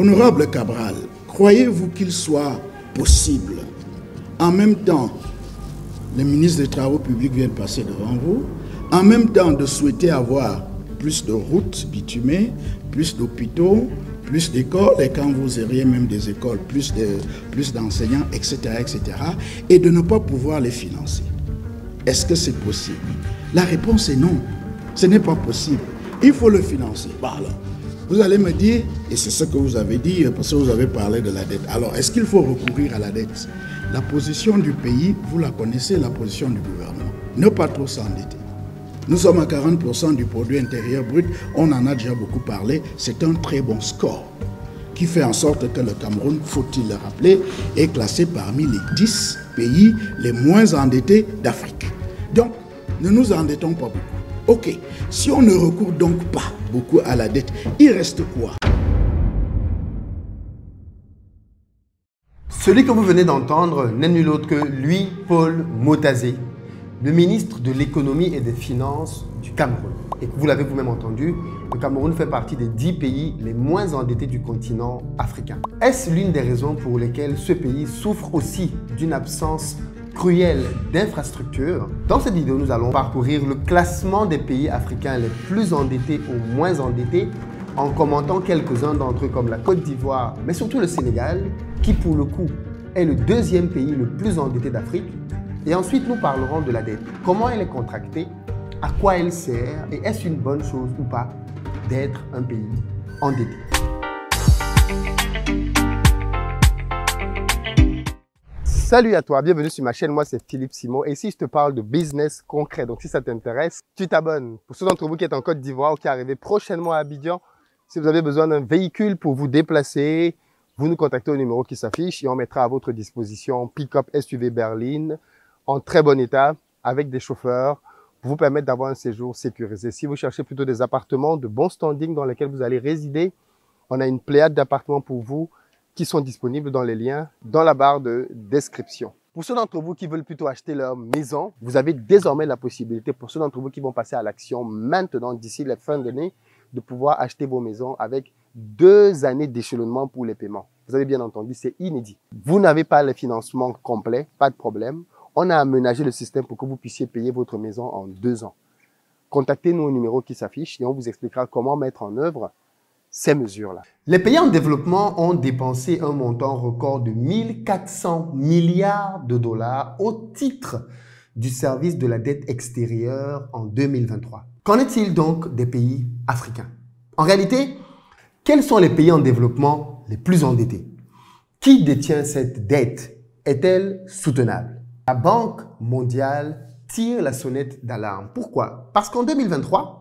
Honorable Cabral, croyez-vous qu'il soit possible, en même temps, le ministre des Travaux publics vient de passer devant vous, en même temps de souhaiter avoir plus de routes bitumées, plus d'hôpitaux, plus d'écoles, et quand vous auriez même des écoles, plus d'enseignants, etc., etc., et de ne pas pouvoir les financer? Est-ce que c'est possible? La réponse est non. Ce n'est pas possible. Il faut le financer. Voilà. Vous allez me dire, et c'est ce que vous avez dit, parce que vous avez parlé de la dette. Alors, est-ce qu'il faut recourir à la dette? La position du pays, vous la connaissez, la position du gouvernement. Ne pas trop s'endetter. Nous sommes à 40% du produit intérieur brut, on en a déjà beaucoup parlé, c'est un très bon score qui fait en sorte que le Cameroun, faut-il le rappeler, est classé parmi les 10 pays les moins endettés d'Afrique. Donc, ne nous endettons pas beaucoup. Ok, si on ne recourt donc pas beaucoup à la dette, il reste quoi? Celui que vous venez d'entendre n'est nul autre que Louis-Paul Motazé, le ministre de l'économie et des finances du Cameroun. Et vous l'avez vous-même entendu, le Cameroun fait partie des 10 pays les moins endettés du continent africain. Est-ce l'une des raisons pour lesquelles ce pays souffre aussi d'une absence cruelle d'infrastructures? Dans cette vidéo, nous allons parcourir le classement des pays africains les plus endettés ou moins endettés en commentant quelques-uns d'entre eux comme la Côte d'Ivoire, mais surtout le Sénégal, qui pour le coup est le deuxième pays le plus endetté d'Afrique. Et ensuite, nous parlerons de la dette. Comment elle est contractée, à quoi elle sert et est-ce une bonne chose ou pas d'être un pays endetté. Salut à toi, bienvenue sur ma chaîne. Moi, c'est Philippe Simon et ici, je te parle de business concret. Donc, si ça t'intéresse, tu t'abonnes. Pour ceux d'entre vous qui êtes en Côte d'Ivoire ou qui arrivez prochainement à Abidjan, si vous avez besoin d'un véhicule pour vous déplacer, vous nous contactez au numéro qui s'affiche et on mettra à votre disposition pick-up SUV berline en très bon état avec des chauffeurs pour vous permettre d'avoir un séjour sécurisé. Si vous cherchez plutôt des appartements de bon standing dans lesquels vous allez résider, on a une pléiade d'appartements pour vous qui sont disponibles dans les liens dans la barre de description. Pour ceux d'entre vous qui veulent plutôt acheter leur maison, vous avez désormais la possibilité, pour ceux d'entre vous qui vont passer à l'action maintenant, d'ici la fin de l'année, de pouvoir acheter vos maisons avec 2 années d'échelonnement pour les paiements. Vous avez bien entendu, c'est inédit. Vous n'avez pas le financement complet, pas de problème. On a aménagé le système pour que vous puissiez payer votre maison en 2 ans. Contactez-nous au numéro qui s'affiche et on vous expliquera comment mettre en œuvre ces mesures-là. Les pays en développement ont dépensé un montant record de 1400 milliards de dollars au titre du service de la dette extérieure en 2023. Qu'en est-il donc des pays africains? En réalité, quels sont les pays en développement les plus endettés? Qui détient cette dette? Est-elle soutenable? La Banque mondiale tire la sonnette d'alarme. Pourquoi? Parce qu'en 2023,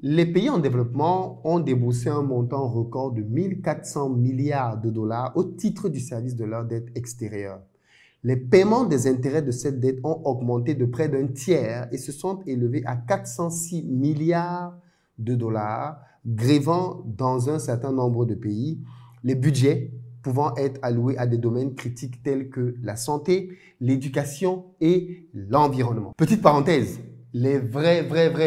les pays en développement ont déboursé un montant record de 1400 milliards de dollars au titre du service de leur dette extérieure. Les paiements des intérêts de cette dette ont augmenté de près d'un tiers et se sont élevés à 406 milliards de dollars, grevant dans un certain nombre de pays les budgets pouvant être alloués à des domaines critiques tels que la santé, l'éducation et l'environnement. Petite parenthèse, les vrais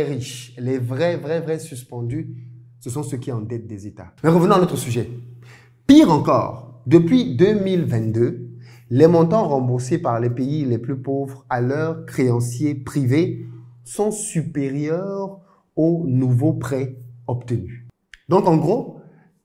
riches, les vrais suspendus, ce sont ceux qui endettent des États. Mais revenons à notre sujet. Pire encore, depuis 2022, les montants remboursés par les pays les plus pauvres à leurs créanciers privés sont supérieurs aux nouveaux prêts obtenus. Donc en gros,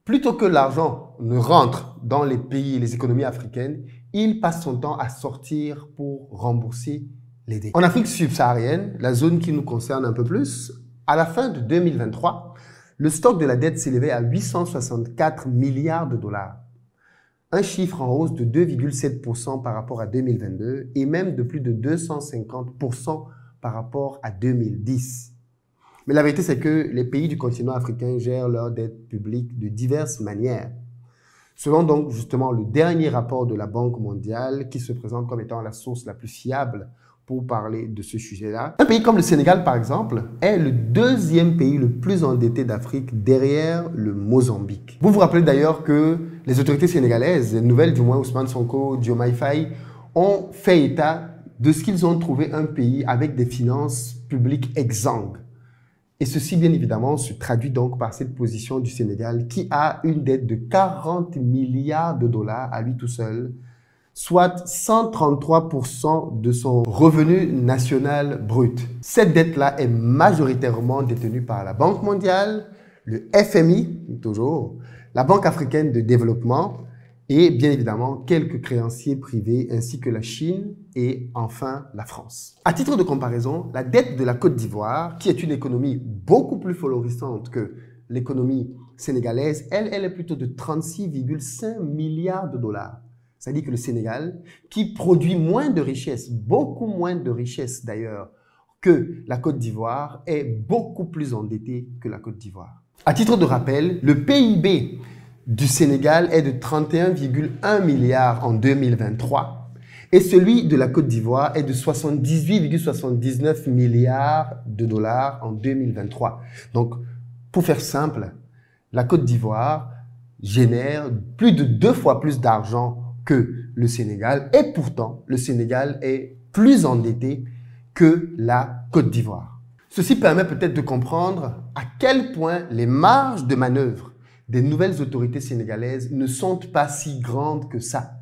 plutôt que l'argent ne rentre dans les pays, les économies africaines, il passe son temps à sortir pour rembourser les dettes. En Afrique subsaharienne, la zone qui nous concerne un peu plus, à la fin de 2023, le stock de la dette s'élevait à 864 milliards de dollars. Un chiffre en hausse de 2,7% par rapport à 2022 et même de plus de 250% par rapport à 2010. Mais la vérité, c'est que les pays du continent africain gèrent leur dette publique de diverses manières. Selon donc justement le dernier rapport de la Banque mondiale qui se présente comme étant la source la plus fiable pour parler de ce sujet-là. Un pays comme le Sénégal, par exemple, est le deuxième pays le plus endetté d'Afrique derrière le Mozambique. Vous vous rappelez d'ailleurs que les autorités sénégalaises, les nouvelles du moins Ousmane Sonko, Diomaye Faye, ont fait état de ce qu'ils ont trouvé un pays avec des finances publiques exsangues. Et ceci, bien évidemment, se traduit donc par cette position du Sénégal qui a une dette de 40 milliards de dollars à lui tout seul, soit 133% de son revenu national brut. Cette dette-là est majoritairement détenue par la Banque mondiale, le FMI, toujours, la Banque africaine de développement et bien évidemment quelques créanciers privés ainsi que la Chine et enfin la France. À titre de comparaison, la dette de la Côte d'Ivoire, qui est une économie beaucoup plus florissante que l'économie sénégalaise, elle est plutôt de 36,5 milliards de dollars. C'est-à-dire que le Sénégal, qui produit moins de richesses, beaucoup moins de richesses d'ailleurs que la Côte d'Ivoire, est beaucoup plus endetté que la Côte d'Ivoire. À titre de rappel, le PIB du Sénégal est de 31,1 milliards en 2023 et celui de la Côte d'Ivoire est de 78,79 milliards de dollars en 2023. Donc, pour faire simple, la Côte d'Ivoire génère plus de 2 fois plus d'argent que le Sénégal et pourtant, le Sénégal est plus endetté que la Côte d'Ivoire. Ceci permet peut-être de comprendre à quel point les marges de manœuvre des nouvelles autorités sénégalaises ne sont pas si grandes que ça.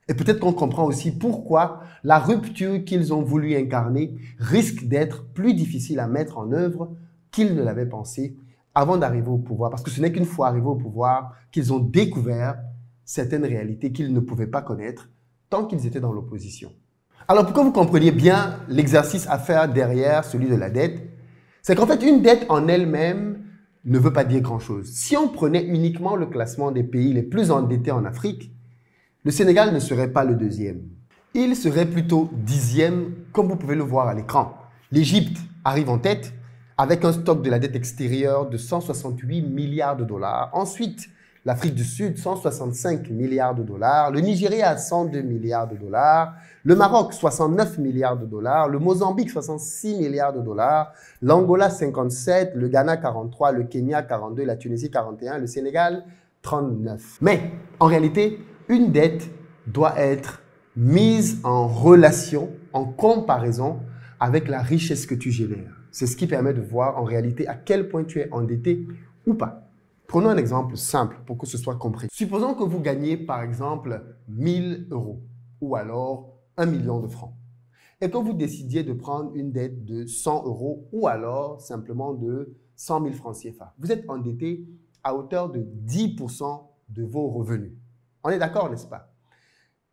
Et peut-être qu'on comprend aussi pourquoi la rupture qu'ils ont voulu incarner risque d'être plus difficile à mettre en œuvre qu'ils ne l'avaient pensé avant d'arriver au pouvoir. Parce que ce n'est qu'une fois arrivés au pouvoir qu'ils ont découvert certaines réalités qu'ils ne pouvaient pas connaître tant qu'ils étaient dans l'opposition. Alors, pour que vous compreniez bien l'exercice à faire derrière celui de la dette, c'est qu'en fait, une dette en elle-même ne veut pas dire grand-chose. Si on prenait uniquement le classement des pays les plus endettés en Afrique, le Sénégal ne serait pas le deuxième. Il serait plutôt 10e, comme vous pouvez le voir à l'écran. L'Égypte arrive en tête avec un stock de la dette extérieure de 168 milliards de dollars. Ensuite, l'Afrique du Sud, 165 milliards de dollars. Le Nigeria, 102 milliards de dollars. Le Maroc, 69 milliards de dollars. Le Mozambique, 66 milliards de dollars. L'Angola, 57. Le Ghana, 43. Le Kenya, 42. La Tunisie, 41. Le Sénégal, 39. Mais, en réalité, une dette doit être mise en relation, en comparaison avec la richesse que tu génères. C'est ce qui permet de voir en réalité à quel point tu es endetté ou pas. Prenons un exemple simple pour que ce soit compris. Supposons que vous gagnez par exemple 1000 euros ou alors 1 million de francs et que vous décidiez de prendre une dette de 100 euros ou alors simplement de 100 000 francs CFA. Vous êtes endetté à hauteur de 10% de vos revenus. On est d'accord, n'est-ce pas?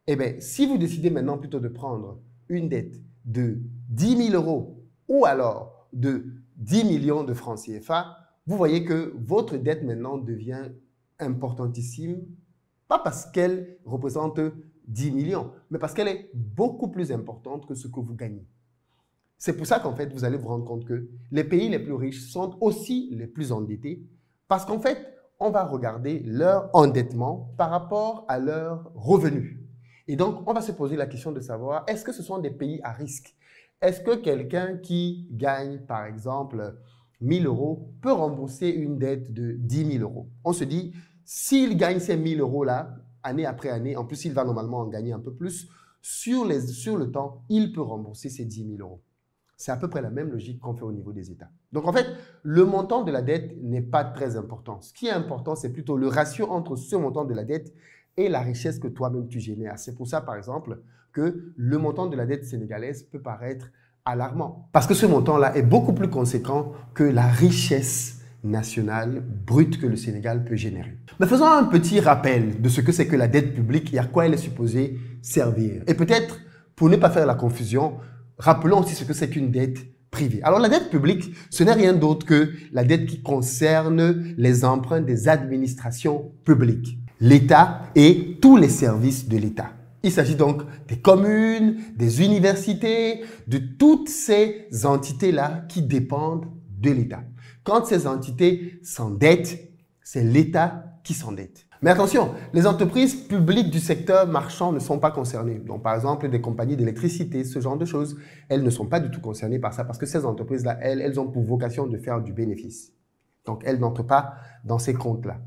Eh bien, si vous décidez maintenant plutôt de prendre une dette de 10 000 euros ou alors de 10 millions de francs CFA, vous voyez que votre dette maintenant devient importantissime, pas parce qu'elle représente 10 millions, mais parce qu'elle est beaucoup plus importante que ce que vous gagnez. C'est pour ça qu'en fait, vous allez vous rendre compte que les pays les plus riches sont aussi les plus endettés, parce qu'en fait, on va regarder leur endettement par rapport à leurs revenus. Et donc, on va se poser la question de savoir, est-ce que ce sont des pays à risque? Est-ce que quelqu'un qui gagne, par exemple, 1000 euros peut rembourser une dette de 10 000 euros? On se dit, s'il gagne ces 1000 euros-là, année après année, en plus, il va normalement en gagner un peu plus, sur le temps, il peut rembourser ces 10 000 euros. C'est à peu près la même logique qu'on fait au niveau des États. Donc, en fait, le montant de la dette n'est pas très important. Ce qui est important, c'est plutôt le ratio entre ce montant de la dette et la richesse que toi-même tu génères. C'est pour ça, par exemple, que le montant de la dette sénégalaise peut paraître alarmant. Parce que ce montant-là est beaucoup plus conséquent que la richesse nationale brute que le Sénégal peut générer. Mais faisons un petit rappel de ce que c'est que la dette publique et à quoi elle est supposée servir. Et peut-être, pour ne pas faire la confusion, rappelons aussi ce que c'est qu'une dette privée. Alors la dette publique, ce n'est rien d'autre que la dette qui concerne les emprunts des administrations publiques, l'État et tous les services de l'État. Il s'agit donc des communes, des universités, de toutes ces entités-là qui dépendent de l'État. Quand ces entités s'endettent, c'est l'État qui s'endette. Mais attention, les entreprises publiques du secteur marchand ne sont pas concernées. Donc, par exemple, des compagnies d'électricité, ce genre de choses, elles ne sont pas du tout concernées par ça parce que ces entreprises-là, elles ont pour vocation de faire du bénéfice. Donc, elles n'entrent pas dans ces comptes-là.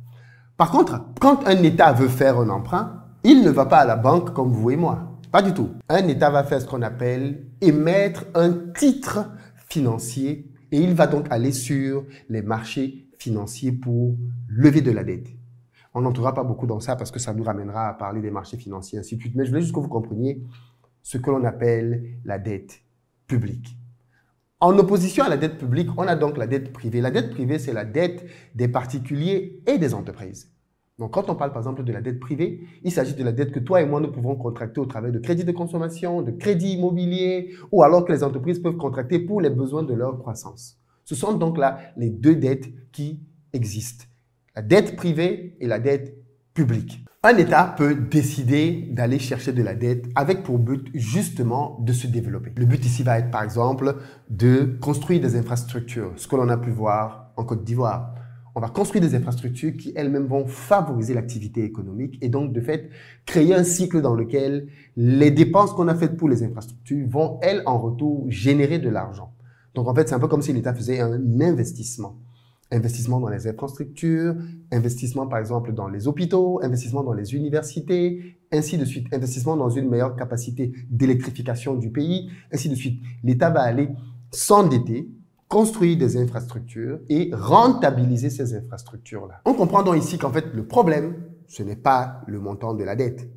Par contre, quand un État veut faire un emprunt, il ne va pas à la banque comme vous et moi. Pas du tout. Un État va faire ce qu'on appelle émettre un titre financier Et il va donc aller sur les marchés financiers pour lever de la dette. On n'entrera pas beaucoup dans ça parce que ça nous ramènera à parler des marchés financiers, ainsi de suite. Mais je voulais juste que vous compreniez ce que l'on appelle la dette publique. En opposition à la dette publique, on a donc la dette privée. La dette privée, c'est la dette des particuliers et des entreprises. Donc, quand on parle par exemple de la dette privée, il s'agit de la dette que toi et moi, nous pouvons contracter au travers de crédits de consommation, de crédits immobiliers, ou alors que les entreprises peuvent contracter pour les besoins de leur croissance. Ce sont donc là les deux dettes qui existent. La dette privée et la dette publique. Un État peut décider d'aller chercher de la dette avec pour but justement de se développer. Le but ici va être par exemple de construire des infrastructures, ce que l'on a pu voir en Côte d'Ivoire. On va construire des infrastructures qui elles-mêmes vont favoriser l'activité économique et donc de fait créer un cycle dans lequel les dépenses qu'on a faites pour les infrastructures vont elles en retour générer de l'argent. Donc en fait c'est un peu comme si l'État faisait un investissement. Investissement dans les infrastructures, investissement par exemple dans les hôpitaux, investissement dans les universités, ainsi de suite. Investissement dans une meilleure capacité d'électrification du pays, ainsi de suite. L'État va aller s'endetter, construire des infrastructures et rentabiliser ces infrastructures-là. On comprend donc ici qu'en fait le problème, ce n'est pas le montant de la dette.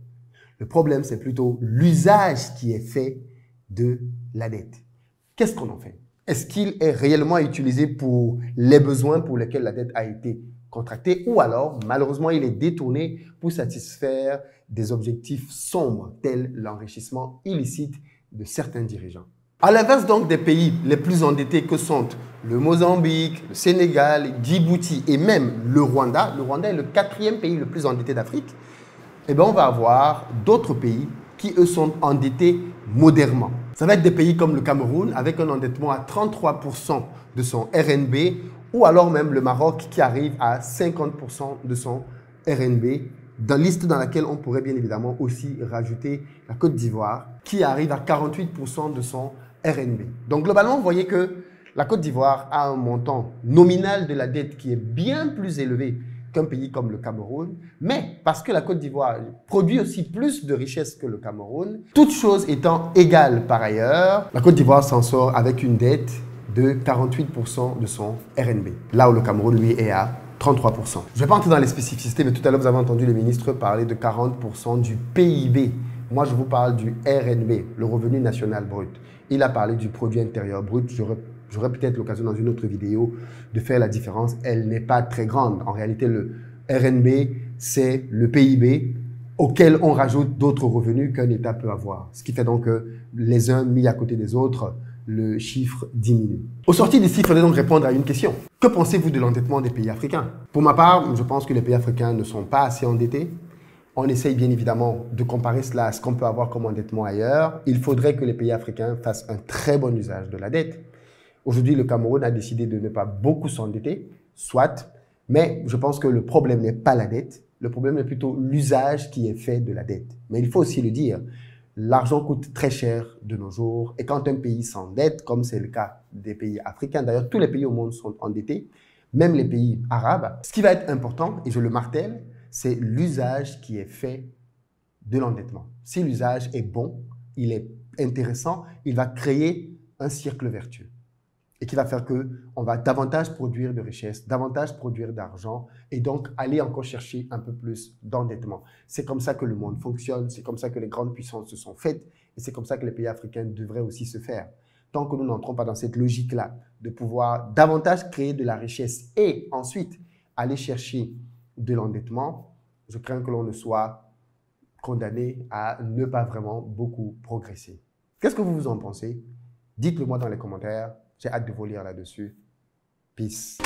Le problème, c'est plutôt l'usage qui est fait de la dette. Qu'est-ce qu'on en fait? Est-ce qu'il est réellement utilisé pour les besoins pour lesquels la dette a été contractée ou alors, malheureusement, il est détourné pour satisfaire des objectifs sombres tels l'enrichissement illicite de certains dirigeants? À l'inverse donc des pays les plus endettés que sont le Mozambique, le Sénégal, Djibouti et même le Rwanda est le 4e pays le plus endetté d'Afrique, eh bien on va avoir d'autres pays qui, eux, sont endettés modérément. Ça va être des pays comme le Cameroun, avec un endettement à 33% de son RNB, ou alors même le Maroc qui arrive à 50% de son RNB, dans la liste dans laquelle on pourrait bien évidemment aussi rajouter la Côte d'Ivoire, qui arrive à 48% de son RNB. Donc globalement, vous voyez que la Côte d'Ivoire a un montant nominal de la dette qui est bien plus élevé qu'un pays comme le Cameroun, mais parce que la Côte d'Ivoire produit aussi plus de richesses que le Cameroun, toutes choses étant égales par ailleurs, la Côte d'Ivoire s'en sort avec une dette de 48% de son RNB, là où le Cameroun, lui, est à 33%. Je ne vais pas entrer dans les spécificités, mais tout à l'heure, vous avez entendu le ministre parler de 40% du PIB. Moi, je vous parle du RNB, le revenu national brut. Il a parlé du produit intérieur brut. J'aurai peut-être l'occasion dans une autre vidéo de faire la différence. Elle n'est pas très grande. En réalité, le RNB, c'est le PIB auquel on rajoute d'autres revenus qu'un État peut avoir. Ce qui fait donc que les uns mis à côté des autres, le chiffre diminue. Au sorti d'ici, il faudrait donc répondre à une question. Que pensez-vous de l'endettement des pays africains? Pour ma part, je pense que les pays africains ne sont pas assez endettés. On essaye bien évidemment de comparer cela à ce qu'on peut avoir comme endettement ailleurs. Il faudrait que les pays africains fassent un très bon usage de la dette. Aujourd'hui, le Cameroun a décidé de ne pas beaucoup s'endetter, soit, mais je pense que le problème n'est pas la dette, le problème est plutôt l'usage qui est fait de la dette. Mais il faut aussi le dire, l'argent coûte très cher de nos jours et quand un pays s'endette, comme c'est le cas des pays africains, d'ailleurs tous les pays au monde sont endettés, même les pays arabes, ce qui va être important, et je le martèle, c'est l'usage qui est fait de l'endettement. Si l'usage est bon, il est intéressant, il va créer un cercle vertueux. Et qui va faire qu'on va davantage produire de richesses, davantage produire d'argent et donc aller encore chercher un peu plus d'endettement. C'est comme ça que le monde fonctionne, c'est comme ça que les grandes puissances se sont faites et c'est comme ça que les pays africains devraient aussi se faire. Tant que nous n'entrons pas dans cette logique-là de pouvoir davantage créer de la richesse et ensuite aller chercher de l'endettement, je crains que l'on ne soit condamné à ne pas vraiment beaucoup progresser. Qu'est-ce que vous en pensez? Dites-le moi dans les commentaires. J'ai hâte de vous lire là-dessus. Peace.